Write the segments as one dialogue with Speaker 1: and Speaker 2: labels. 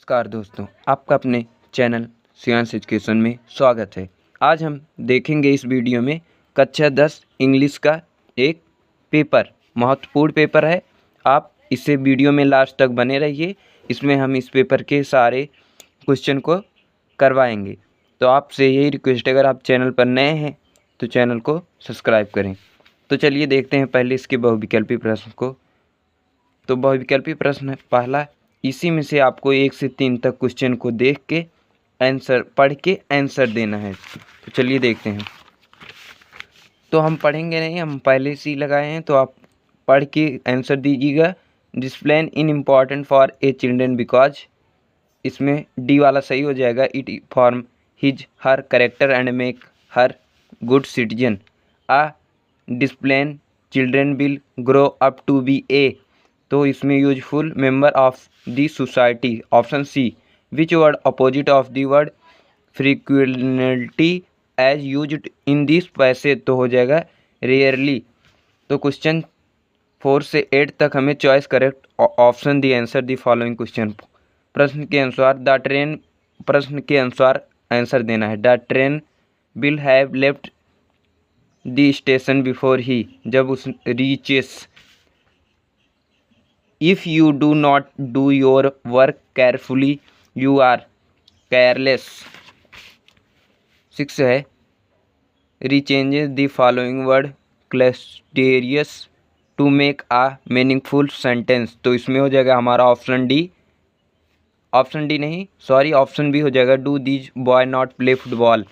Speaker 1: नमस्कार दोस्तों, आपका अपने चैनल सियांस एजुकेशन में स्वागत है। आज हम देखेंगे इस वीडियो में कक्षा 10 इंग्लिश का एक पेपर, महत्वपूर्ण पेपर है। आप इसे वीडियो में लास्ट तक बने रहिए। इसमें हम इस पेपर के सारे क्वेश्चन को करवाएंगे। तो आपसे यही रिक्वेस्ट है, अगर आप चैनल पर नए हैं तो चैनल को सब्सक्राइब करें। तो चलिए देखते हैं पहले इसके बहुविकल्पी प्रश्न को। तो बहुविकल्पी प्रश्न है पहला, इसी में से आपको 1 से 3 तक क्वेश्चन को देख के आंसर पढ़ के आंसर देना है। तो चलिए देखते हैं। तो हम पढ़ेंगे नहीं, हम पहले से ही लगाए हैं, तो आप पढ़ के आंसर दीजिएगा। Discipline in important for a children because, इसमें डी वाला सही हो जाएगा। It form his her character and make her good citizen. A discipline children will grow up to be a, तो इसमें useful member of the society. Option C, which word opposite of the word frequently as used in this passage, तो हो जाएगा rarely. तो question 4 से 8 तक हमें choice correct option the answer the following question. प्रश्न के अनुसार द ट्रेन, प्रश्न के अनुसार आंसर देना है। The train will have left the station before he, जब उस reaches. If you do not do your work carefully, you are careless. 6 है, rechanges the following word clusterous to make a meaningful sentence, तो इसमें हो जाएगा हमारा option D, option D नहीं sorry option B हो जाएगा। Do these boy not play football,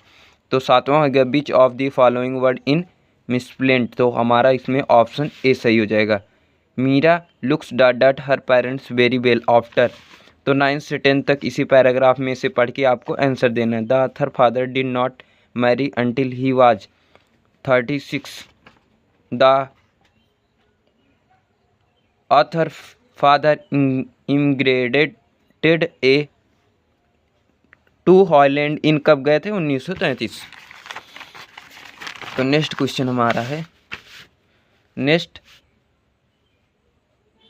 Speaker 1: तो 7वां हो गया which of the following word in misplaced, तो हमारा इसमें ऑप्शन ए सही हो जाएगा। Meera looks dot her parents very well after, तो 9 से 10 तक इसी पैराग्राफ में से पढ़ के आपको आंसर देना है। The author father did not marry until he was 36। The author father immigrated a to Holland in, कब गए थे? 1933। तो नेक्स्ट क्वेश्चन हमारा है, नेक्स्ट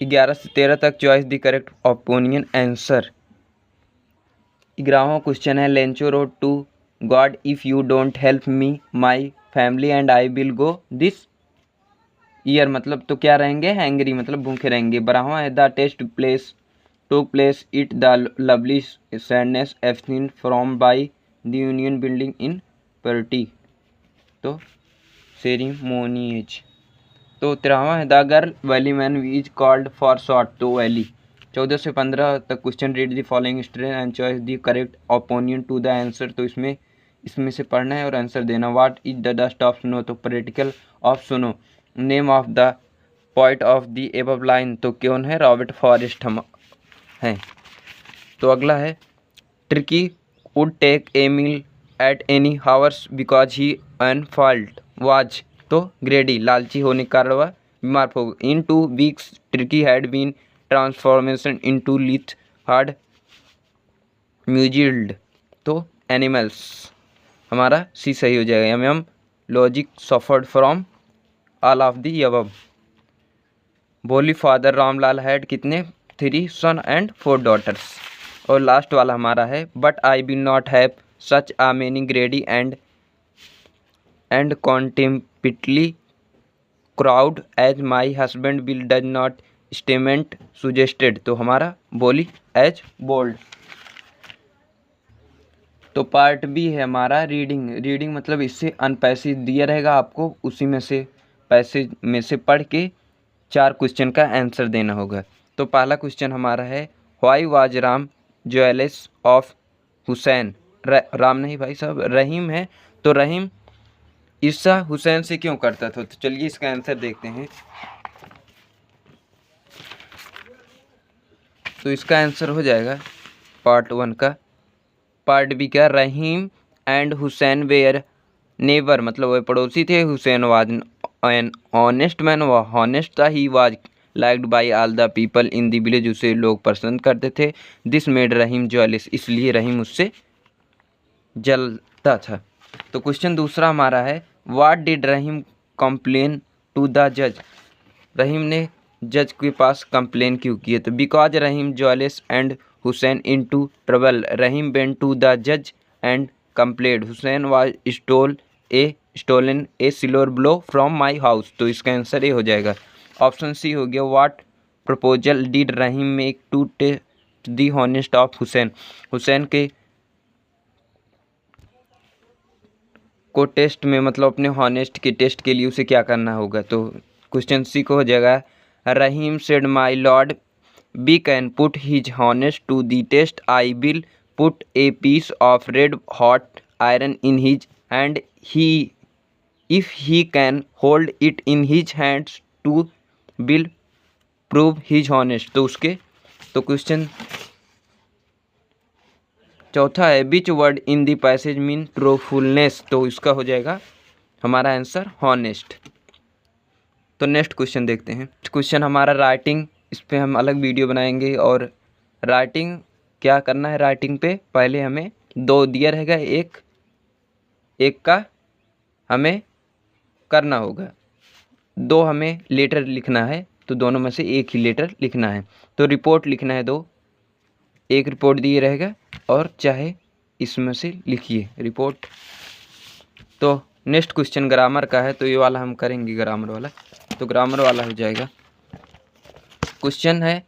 Speaker 1: 11 से 13 तक choice the correct opinion answer. 11वां क्वेश्चन है, Lencho wrote to God if you don't help me my family and I will go this year, मतलब तो क्या रहेंगे? हैंगरी, मतलब भूखे रहेंगे। 12वां है, the test place took place it the lovely sadness absent from by the union building in party, तो सेरेमोनीज। तो 13वां है, the girl valley man is called for short, तो वैली। 14 से 15 तक question, read the following strain and choice the correct opinion to the answer, तो इसमें से पढ़ना है और आंसर देना। What is the dust of snow, तो particle of snow. Name of the poet of the above line, तो कौन है? रॉबर्ट फॉरेस्ट हम हैं। तो अगला है, Tricki would take a meal at any hours because he unfault was, तो ग्रेडी, लालची होने के कारण वह बीमार हो। In 2 weeks Tricki had been transformation into lithe hard muscled, तो एनिमल्स, हमारा सी सही हो जाएगा। एम logic suffered from all of the above. Bholi father Ramlal had कितने? 3 सन एंड 4 डॉटर्स। और लास्ट वाला हमारा है, but I will not have such a many greedy and contemptly crowd as my husband will does not statement suggested, तो हमारा Bholi as bold. तो part B है हमारा रीडिंग मतलब इससे अनपैसेज दिया रहेगा आपको, उसी में से पैसेज में से पढ़ के 4 क्वेश्चन का आंसर देना होगा। तो पहला क्वेश्चन हमारा है, why was Ram jealous of Hussain. Ram नहीं भाई साहब, रहीम है। तो रहीम ईसा हुसैन से क्यों करता था? तो चलिए इसका आंसर देखते हैं। तो इसका आंसर हो जाएगा पार्ट 1 का। पार्ट बी क्या? रहीम एंड हुसैन वेयर नेबर, मतलब वह पड़ोसी थे। Hussain was an honest man, वह हॉनेस्ट था। He was liked by all the people in the village, उसे लोग पसंद करते थे। दिस मेड रहीम जेलस, इसलिए रहीम उससे जलता था। तो क्वेश्चन दूसरा हमारा है, what did Rahim complain to the जज। रहीम ने जज के पास कंप्लेन क्यों किए? तो because Rahim jealous and Hussein into trouble. Rahim went to the judge and complained. Hussein was stolen a silver blow from my house. तो इसका आंसर ये हो जाएगा। ऑप्शन सी हो गया, what proposal did Rahim make to test the honest of Hussain. Hussain के को test में मतलब अपने हॉनेस्ट के टेस्ट के लिए उसे क्या करना होगा। तो क्वेश्चन सी को हो जाएगा, Rahim said my lord be can put his honest to the test, I will put a piece of red hot iron in his hand, he if he can hold it in his hands to will prove his honest. तो उसके तो question चौथा है, which word in the passage mean truthfulness. तो इसका हो जाएगा हमारा आंसर हॉनेस्ट। तो नेक्स्ट क्वेश्चन देखते हैं। क्वेश्चन हमारा राइटिंग, इस पर हम अलग वीडियो बनाएंगे। और राइटिंग क्या करना है, राइटिंग पे पहले हमें दो दिया रहेगा, एक का हमें करना होगा, दो हमें लेटर लिखना है, तो दोनों में से एक ही लेटर लिखना है। तो रिपोर्ट लिखना है दो, एक रिपोर्ट दिए रहेगा और चाहे इसमें से लिखिए रिपोर्ट। तो नेक्स्ट क्वेश्चन ग्रामर का है, तो ये वाला हम करेंगे ग्रामर वाला। तो ग्रामर वाला हो जाएगा, क्वेश्चन है,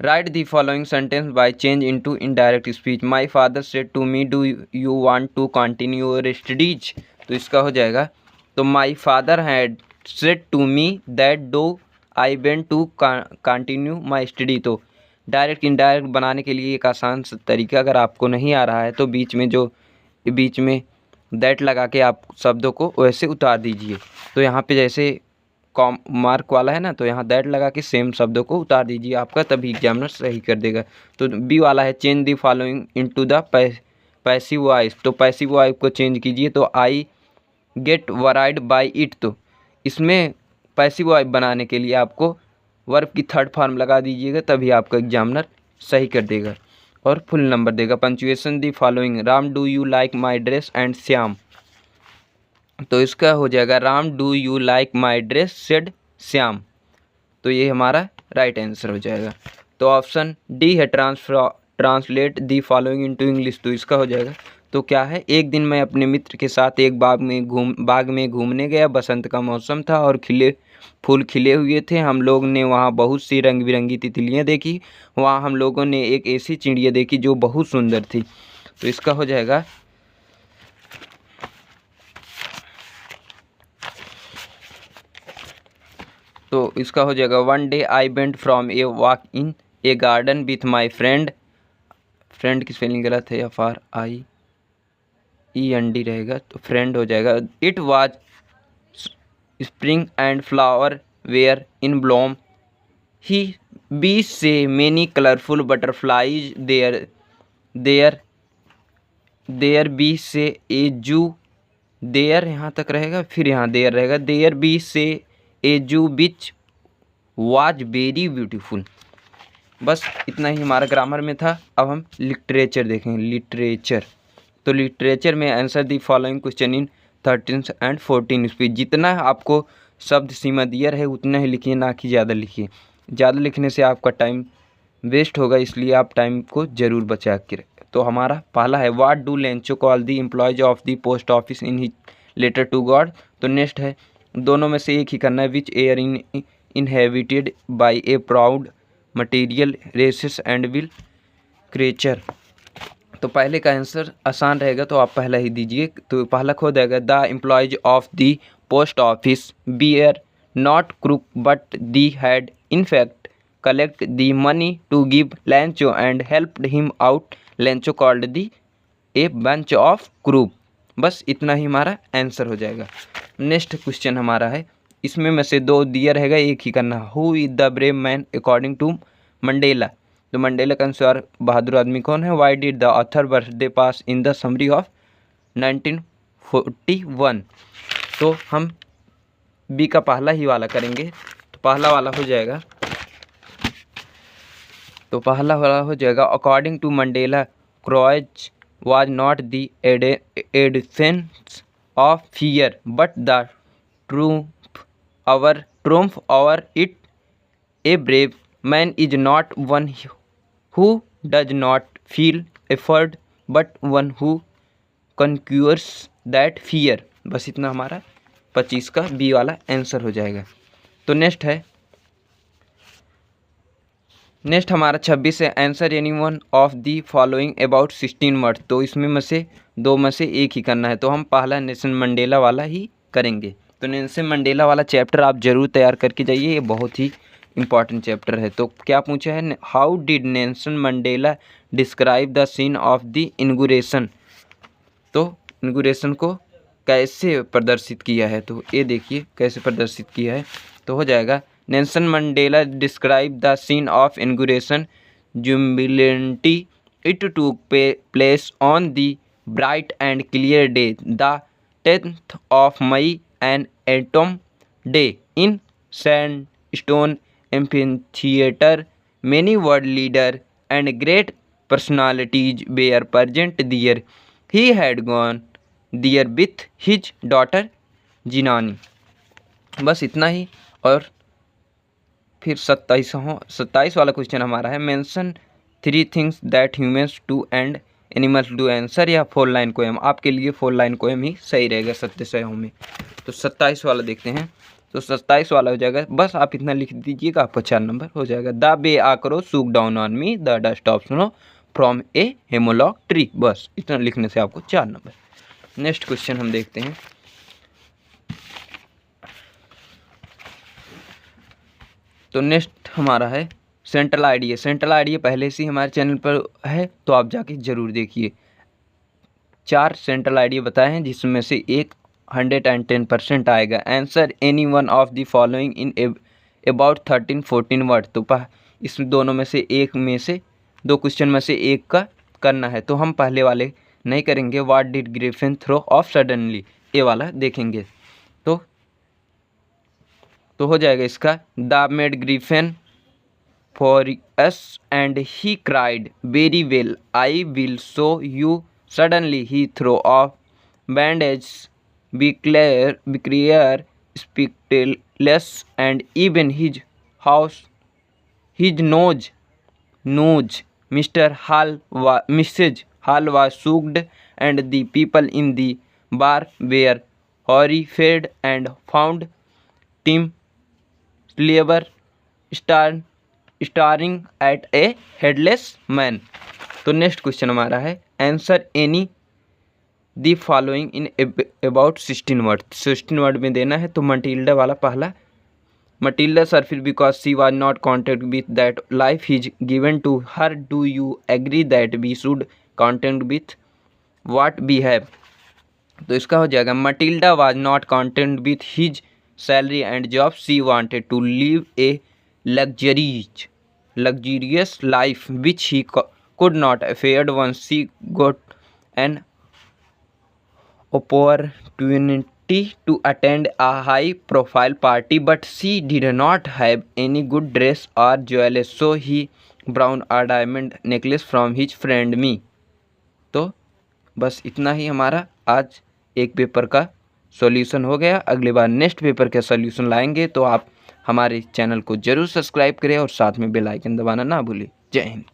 Speaker 1: write the following sentence by change into indirect speech. My father said to me do you want to continue your studies. तो इसका हो जाएगा, तो my father had said to me that do I went to continue my study. तो direct indirect बनाने के लिए एक आसान तरीका, अगर आपको नहीं आ रहा है तो बीच में दैट लगा के आप शब्दों को वैसे उतार दीजिए। तो यहाँ पे जैसे कॉम मार्क वाला है ना, तो यहाँ दैट लगा के सेम शब्दों को उतार दीजिए आपका, तभी एग्जामिनर सही कर देगा। तो बी वाला है, change the following into the passive voice. तो पैसिव वॉइस को चेंज कीजिए, तो आई गेट वराइड बाई इट। तो इसमें पैसिव वॉइस बनाने के लिए आपको वर्ब की थर्ड फॉर्म लगा दीजिएगा, तभी आपका एग्जामिनर सही कर देगा और फुल नंबर देगा। Punctuation the following, Ram do you like my dress and Shyam. तो इसका हो जाएगा, Ram do you like my dress said Shyam. तो ये हमारा राइट आंसर हो जाएगा। तो ऑप्शन डी है, translate the following into English. तो इसका हो जाएगा, तो क्या है, एक दिन मैं अपने मित्र के साथ एक बाग में घूमने गया। बसंत का मौसम था और फूल खिले हुए थे। हम लोग ने वहाँ बहुत सी रंग बिरंगी तितलियाँ देखी। वहाँ हम लोगों ने एक ऐसी चिड़िया देखी जो बहुत सुंदर थी। तो इसका हो जाएगा, तो इसका हो जाएगा, one day I went from a walk in a garden with my friend. Friend की स्पेलिंग गलत है, FRIEND रहेगा, तो फ्रेंड हो जाएगा। It was spring and flower where in bloom, he be say many colourful butterflies there be say a जू, there यहाँ तक रहेगा, फिर यहाँ देयर रहेगा, देयर बी से ए जू विच वाज वेरी ब्यूटीफुल। बस इतना ही हमारा ग्रामर में था। अब हम लिटरेचर देखेंगे। लिटरेचर, तो लिटरेचर में answer the following question in 13 and 14 speech. जितना आपको शब्द सीमा दिया है उतना ही लिखिए, ना कि ज़्यादा लिखिए। ज़्यादा लिखने से आपका टाइम वेस्ट होगा, इसलिए आप टाइम को ज़रूर बचा के रखें। तो हमारा पहला है, what do Lencho call the employees of the post office in his letter to God. तो नेक्स्ट है, दोनों में से एक ही करना है, which are inhabited by a proud material races and will creature. तो पहले का आंसर आसान रहेगा, तो आप पहला ही दीजिए। तो पहला खो जाएगा, the employees of the post office bear not crook but the had in fact collect the money to give Lencho and helped him out, Lencho called the a bunch of crooks. बस इतना ही हमारा answer हो जाएगा। Next question हमारा है, इसमें में से दो दिया रहेगा, एक ही करना। Who is the brave man according to Mandela. तो मंडेला के अनुसार बहादुर आदमी कौन है। Why did the author birthday pass in the summary of 1941। तो हम बी का पहला ही वाला करेंगे। तो पहला वाला हो जाएगा, according to Mandela courage was not the essence of fear but the triumph over it. A brave man is not one who does not feel afraid but one who conquers that fear. बस इतना हमारा 25 का B वाला answer हो जाएगा। तो next हमारा 26 है, answer any one of the following about 16 word. तो इसमें में से दो में से एक ही करना है, तो हम पहला नेल्सन मंडेला वाला ही करेंगे। तो नेल्सन मंडेला वाला चैप्टर आप जरूर तैयार करके जाइए, ये बहुत ही इंपॉर्टेंट चैप्टर है। तो क्या पूछा है, how did Nelson Mandela describe the scene of the inauguration. तो इनॉग्रेशन को कैसे प्रदर्शित किया है, तो ये देखिए कैसे प्रदर्शित किया है। तो हो जाएगा, Nelson Mandela describe the scene of inauguration jubilantly it took place on the bright and clear day the 10th of May an autumn day in sandstone amphitheatre. Many world leaders and great personalities were present there. He had gone there with his daughter जिनानी। बस इतना ही। और फिर 27 वाला question हमारा है, mention 3 things that humans do and animals do. Answer या 4 line poem, आपके लिए 4 लाइन पोएम ही सही रहेगा 27 में। तो 27 वाला देखते हैं। तो 27 वाला हो जाएगा, बस आप इतना लिख दीजिएगा, आपको 4 नंबर हो जाएगा। The way a crow shook down on me the dust of snow from a hemlock tree. बस इतना लिखने से आपको 4 नंबर। नेक्स्ट क्वेश्चन हम देखते हैं। तो नेक्स्ट हमारा है सेंट्रल आइडिया। सेंट्रल आइडिया पहले से ही हमारे चैनल पर है, तो आप जाके जरूर देखिए। 4 सेंट्रल आइडिया बताए हैं, जिसमें से एक 110% आएगा। Answer any one of the following in about 13-14 word. तो इस दोनों में से एक में से 2 क्वेश्चन में से एक का करना है, तो हम पहले वाले नहीं करेंगे। What did Griffin throw of suddenly, ये वाला देखेंगे। तो हो जाएगा इसका, the made Griffin for us and he cried very well I will show you suddenly he throw of bandage be clear spectacles and even his nose Mrs. Hall was shocked and the people in the bar were horrified and found Tim Sliver starring at a headless man। तो next question हमारा है, answer any the following in about 16 word. 16 word में देना है। तो Matilda वाला पहला, Matilda suffer because she was not contact with that life is given to her. Do you agree that we should contact with what we have. तो इसका हो जाएगा, Matilda was not contact with his salary and job. She wanted to live a luxurious life which he could not afford once she got an opportunity to attend a high profile party, but she did not have any good dress or jewelry, so he borrowed a diamond necklace from his friend me। तो बस इतना ही हमारा आज एक paper का solution हो गया। अगली बार नेक्स्ट पेपर का सॉल्यूशन लाएंगे, तो आप हमारे चैनल को जरूर सब्सक्राइब करें और साथ में बेल आइकन दबाना ना भूलें। जय हिंद।